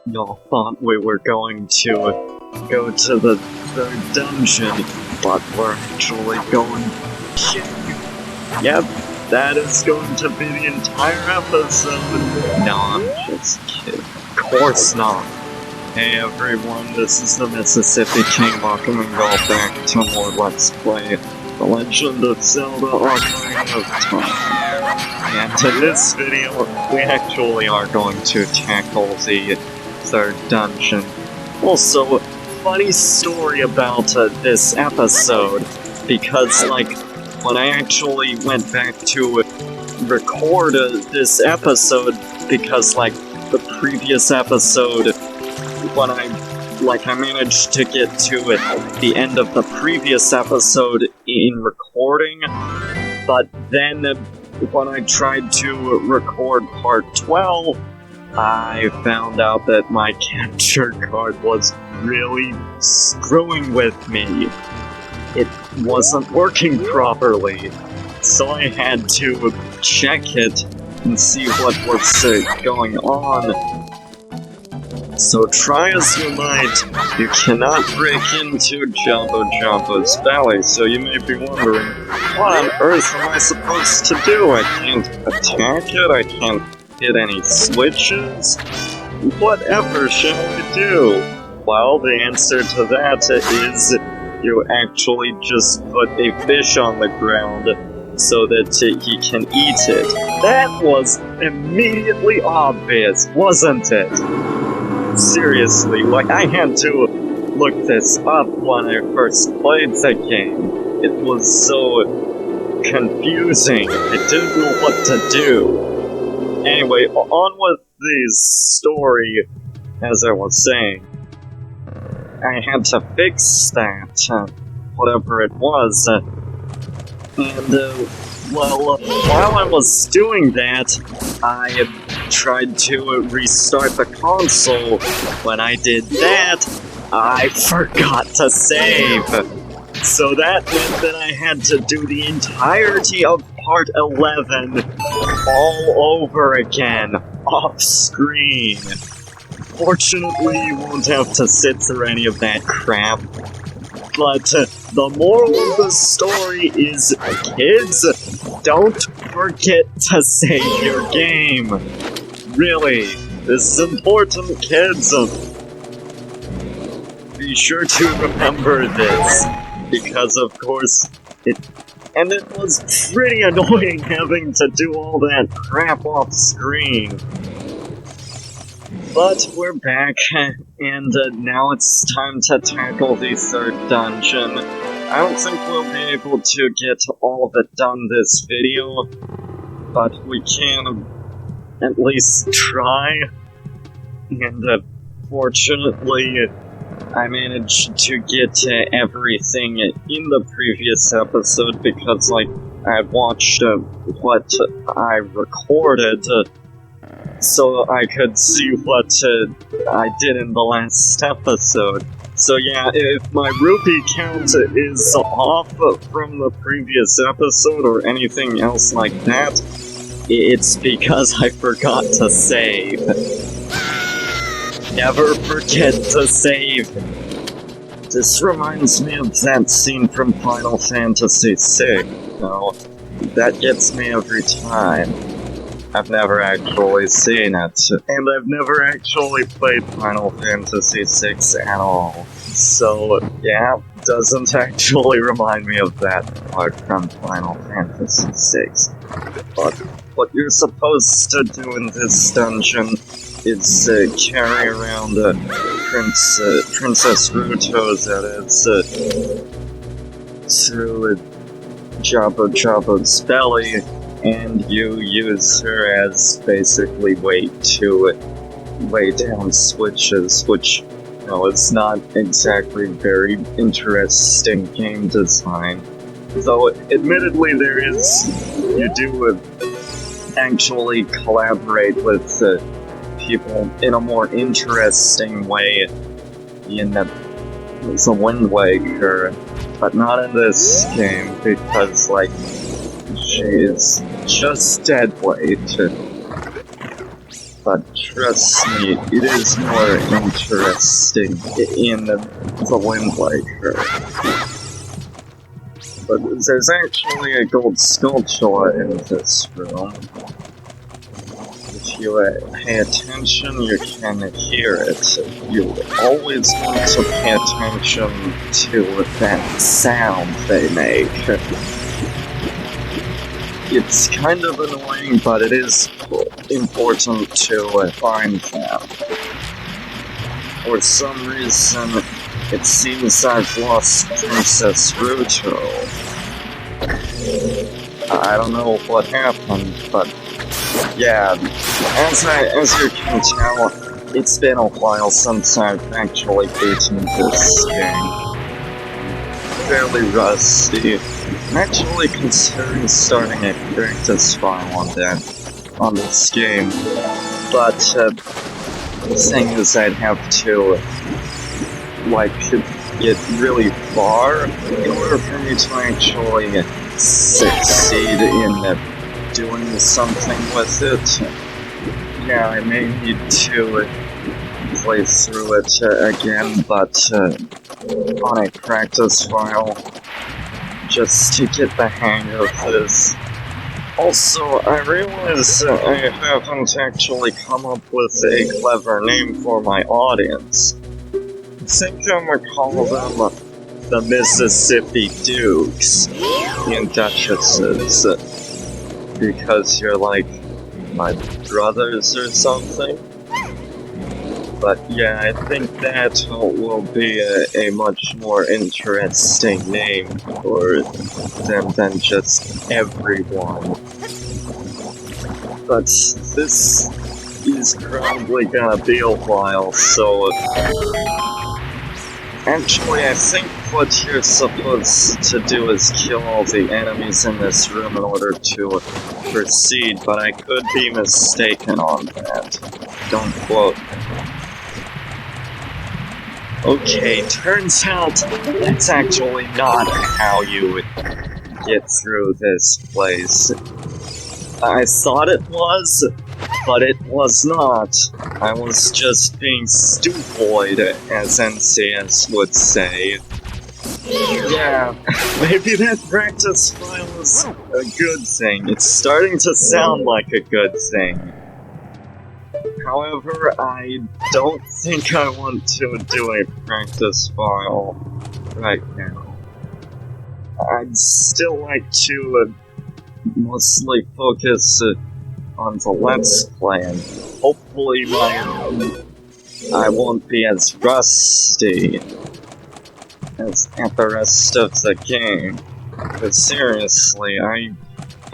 Y'all thought we were going to go to the third dungeon, but we're actually going here. Yep, that is going to be the entire episode. No, I'm just kidding. Of course not. Hey everyone, this is the Mississippi King. Welcome and go back to more Let's Play The Legend of Zelda Ocarina of Time. And in this video, we actually are going to tackle the third dungeon. Also, funny story about this episode, because, like, when I actually went back to record this episode, because, like, the previous episode, when I managed to get to the end of the previous episode in recording, but then when I tried to record part 12, I found out that my capture card was really screwing with me. It wasn't working properly, so I had to check it and see what was going on. So try as you might, you cannot break into Jabu-Jabu's belly, so you may be wondering, what on earth am I supposed to do? I can't attack it, I can't hit any switches? Whatever shall I do? Well, the answer to that is you actually just put a fish on the ground so that he can eat it. That was immediately obvious, wasn't it? Seriously, like, I had to look this up when I first played the game. It was so confusing, I didn't know what to do. Anyway, on with the story, as I was saying. I had to fix that, whatever it was, and, well, while I was doing that, I tried to restart the console. When I did that, I forgot to save. So that meant that I had to do the entirety of part 11 all over again, off-screen. Fortunately, you won't have to sit through any of that crap. But the moral of the story is, kids, don't forget to save your game. Really, this is important, kids. Be sure to remember this, because of course, it was pretty annoying having to do all that crap off screen. But we're back, and now it's time to tackle the third dungeon. I don't think we'll be able to get all of it done this video, but we can at least try. And fortunately, I managed to get everything in the previous episode because, like, I watched what I recorded, so I could see what I did in the last episode. So yeah, if my rupee count is off from the previous episode or anything else like that, it's because I forgot to save. Never forget to save. This reminds me of that scene from Final Fantasy VI. No, that gets me every time. I've never actually seen it, and I've never actually played Final Fantasy VI at all. So, yeah, doesn't actually remind me of that part from Final Fantasy VI. But what you're supposed to do in this dungeon is carry around Princess Ruto, that is, through Jabu-Jabu's belly, and you use her as basically weight to lay down switches, which, you know, it's not exactly very interesting game design. Though, admittedly, you do actually collaborate with people in a more interesting way in the Wind Waker, but not in this game, because, like, she is just dead weight. but trust me, it is more interesting in the Wind Waker. But there's actually a Gold Skulltula in this room. If you pay attention, you can hear it. You always want to pay attention to that sound they make. It's kind of annoying, but it is important to find them. For some reason, it seems I've lost Princess Ruto. I don't know what happened, but yeah, as you can tell, it's been a while since I've actually beaten this game. Fairly rusty. I'm actually considering starting a practice file on this game, but the thing is I'd have to get really far in order for me to actually succeed in doing something with it. Yeah, I may need to play through it again, but on a practice file, just to get the hang of this. Also, I realize I haven't actually come up with a clever name for my audience. I think I'm gonna call them the Mississippi Dukes and Duchesses, because you're like my brothers or something. But yeah, I think that will be a much more interesting name for them than just everyone. But this is probably gonna be a while, so actually I think what you're supposed to do is kill all the enemies in this room in order to proceed, but I could be mistaken on that. Don't quote me. Okay, turns out that's actually not how you would get through this place. I thought it was, but it was not. I was just being stupoid, as NCS would say. Yeah, maybe that practice file is a good thing. It's starting to sound like a good thing. However, I don't think I want to do a practice file right now. I'd still like to mostly focus on the Let's Play, and hopefully I won't be as rusty as at the rest of the game. But seriously, I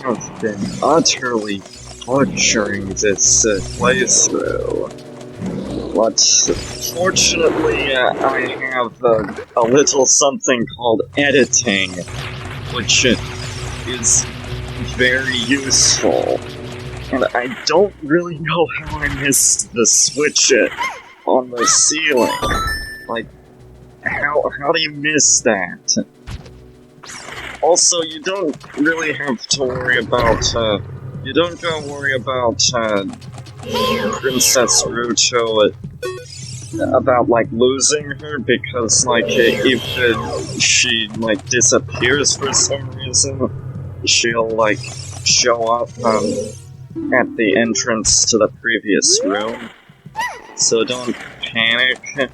have been utterly butchering this playthrough. But fortunately, I have a little something called editing, which is very useful. And I don't really know how I missed the switch on the ceiling. Like, how do you miss that? Also, you don't really have to worry about, you don't gotta worry about, Princess Ruto, about, like, losing her, because, like, if she, like, disappears for some reason, she'll, like, show up, at the entrance to the previous room. So don't panic.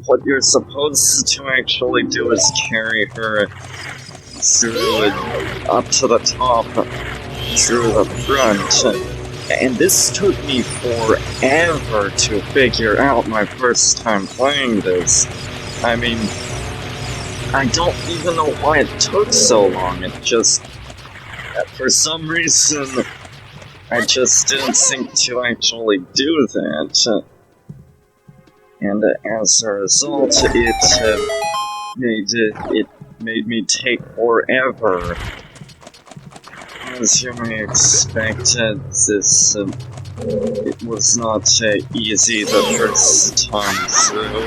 What you're supposed to actually do is carry her through up to the top, through the front. And this took me forever to figure out my first time playing this. I mean, I don't even know why it took so long. It just, for some reason, I just didn't think to actually do that. And as a result, it made me take forever. As you may expect, it was not easy the first time through.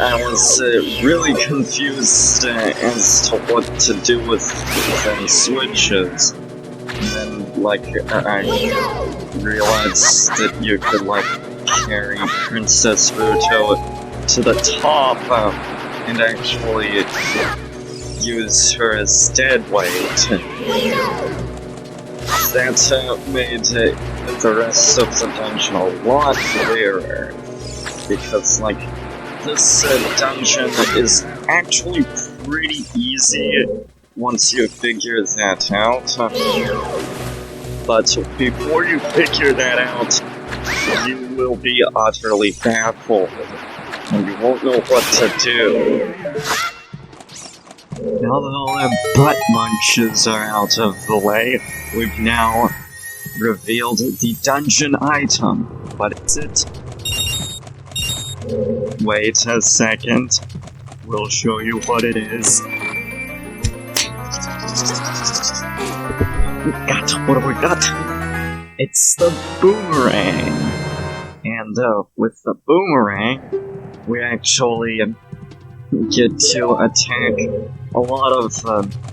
I was really confused as to what to do with the switches. And then, like, I realized that you could, like, carry Princess Ruto to the top, and actually use her as dead weight. That made the rest of the dungeon a lot clearer, because, like, this dungeon is actually pretty easy once you figure that out. But before you figure that out, you will be utterly baffled, and you won't know what to do. Now that all the butt munches are out of the way, we've now revealed the dungeon item. What is it? Wait a second. We'll show you what it is. What have we got? It's the boomerang. And with the boomerang, we actually get to attack a lot of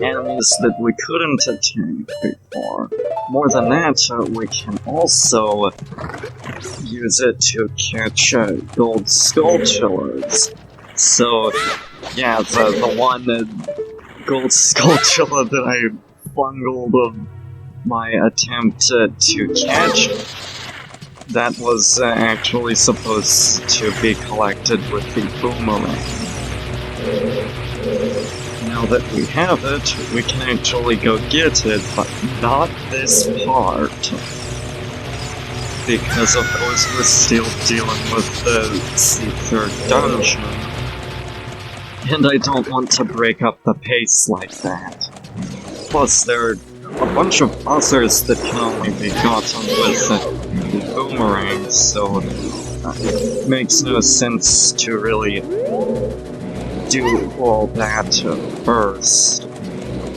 enemies that we couldn't attack before. More than that, we can also use it to catch Gold Skulltulas. So, yeah, the one Gold Skulltula that I bungled my attempt to catch, that was actually supposed to be collected with the boomerang. Now that we have it, we can actually go get it, but not this part. Because of course we're still dealing with the third dungeon. And I don't want to break up the pace like that. Plus there are a bunch of others that can only be gotten with the boomerang, so it makes no sense to really do all that first.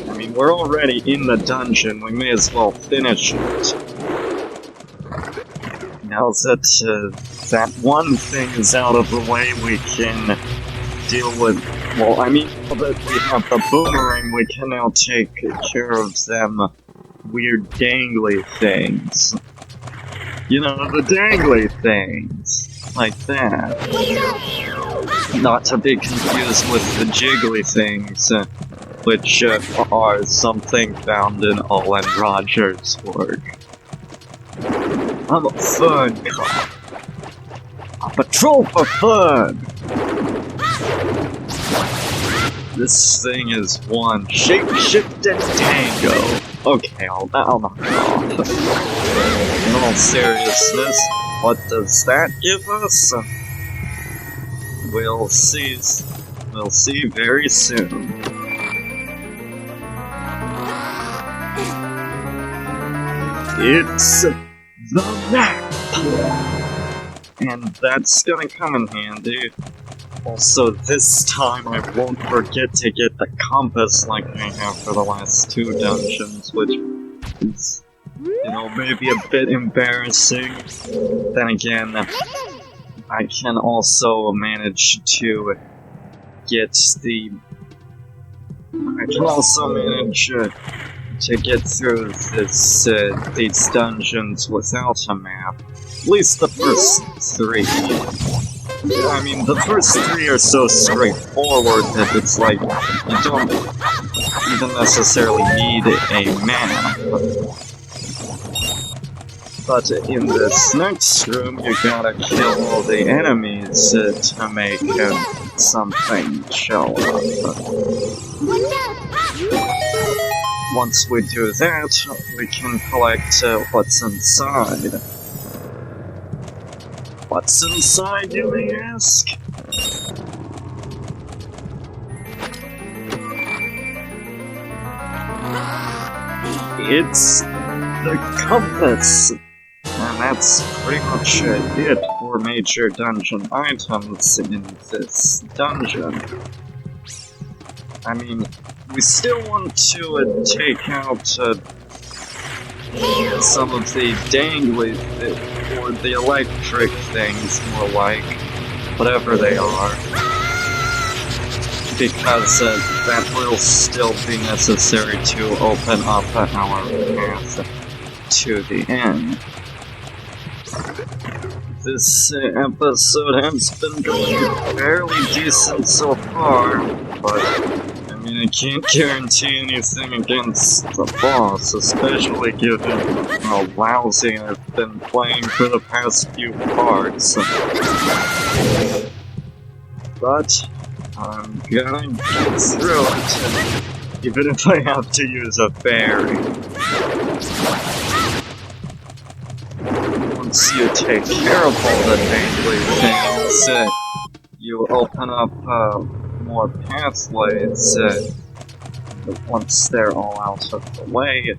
I mean, we're already in the dungeon, we may as well finish it. Now that that one thing is out of the way, we can deal with... Well, I mean, now that we have the boomerang, we can now take care of them weird dangly things. You know, the dangly things. Like that. Not to be confused with the jiggly things, which are something found in Owen Rogers' work. I'm a fern cop. I patrol for fern! This thing is one shape-shifted tango. Okay, I'll knock it off. In all seriousness, what does that give us? We'll see. We'll see very soon. It's the map! And that's gonna come in handy. Also, this time I won't forget to get the compass like I have for the last two dungeons, which is, you know, maybe a bit embarrassing. Then again, I can also manage to get the... I can also manage to get through these dungeons without a map. At least the first three. I mean, the first three are so straightforward that it's like, you don't even necessarily need a map. But in this next room, you gotta kill all the enemies to make something show up. Once we do that, we can collect what's inside. What's inside, you may ask? It's the compass! And that's pretty much it for major dungeon items in this dungeon. I mean, we still want to take out some of the dangly, or the electric things, more like, whatever they are. Because that will still be necessary to open up our path to the end. This episode has been going fairly decent so far, but I mean, I can't guarantee anything against the boss, especially given how lousy I've been playing for the past few parts. But I'm gonna get through it, even if I have to use a fairy. Once you take care of all the daily things, you open up more pathways. Once they're all out of the way,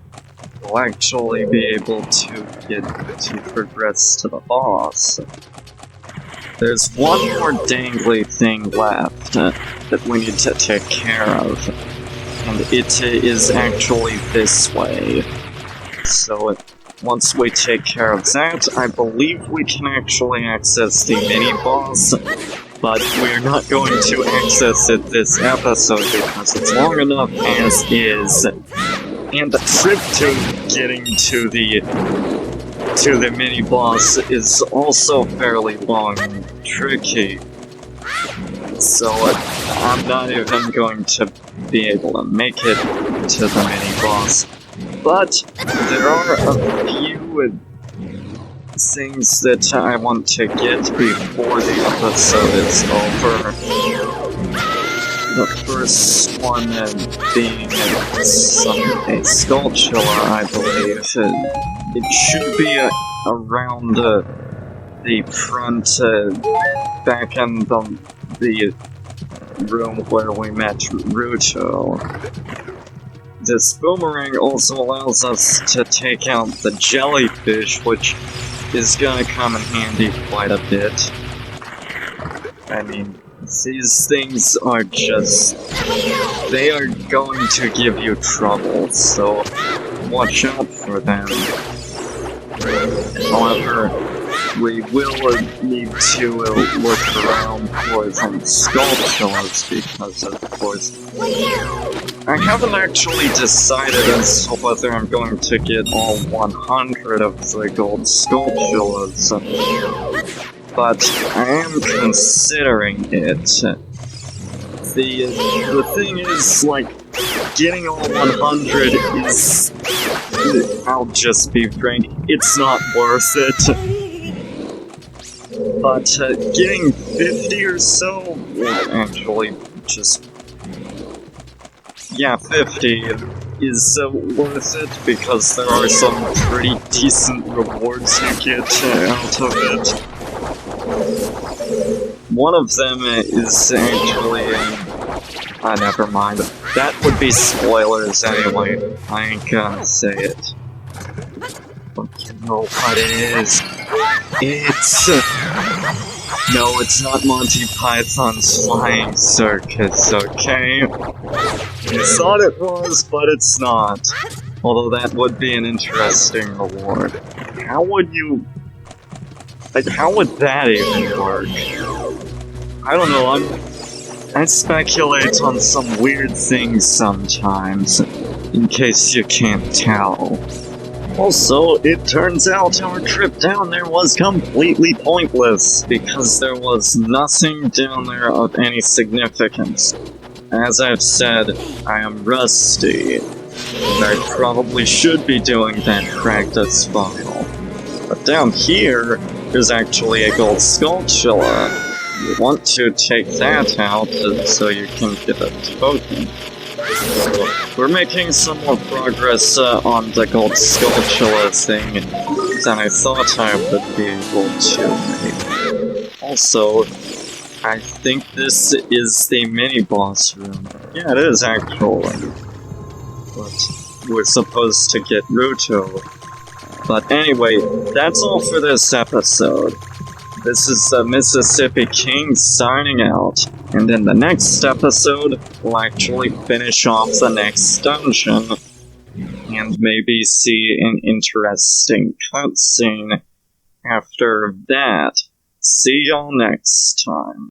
you'll actually be able to get to progress to the boss. There's one more dangly thing left that we need to take care of, and it is actually this way. So once we take care of that, I believe we can actually access the mini-boss, but we're not going to access it this episode because it's long enough as is, and the trip to getting to the mini-boss is also fairly long and tricky. So I'm not even going to be able to make it to the mini-boss. But there are a few things that I want to get before the episode is over. The first one being a Skulltula, I believe. It should be around the front, back in the room where we met Ruto. This boomerang also allows us to take out the jellyfish, which is gonna come in handy quite a bit. I mean, these things are they are going to give you trouble, so watch out for them. However, we will need to look around for some Skulltulas because, of course, I haven't actually decided as to whether I'm going to get all 100 of the Gold Skulltulas, but I am considering it. The thing is, like, getting all 100 is, I'll just be frank, it's not worth it. But getting 50 or so, well, actually, just... yeah, 50 is worth it because there are some pretty decent rewards you get out of it. One of them is actually... never mind. That would be spoilers anyway. I ain't gonna say it. But you know what it is. It's... no, it's not Monty Python's Flying Circus, okay? You thought it was, but it's not. Although that would be an interesting reward. How would you... like, how would that even work? I don't know, I speculate on some weird things sometimes, in case you can't tell. Also, it turns out our trip down there was completely pointless, because there was nothing down there of any significance. As I've said, I am rusty, and I probably should be doing that practice file. But down here, there's actually a Gold Skulltula. You want to take that out so you can get a token. So we're making some more progress on the Gold Skulltula thing than I thought I would be able to make. Also, I think this is the mini-boss room. Yeah, it is actually. But we're supposed to get Ruto. But anyway, that's all for this episode. This is the Mississippi King signing out, and in the next episode, we'll actually finish off the next dungeon, and maybe see an interesting cutscene after that. See y'all next time.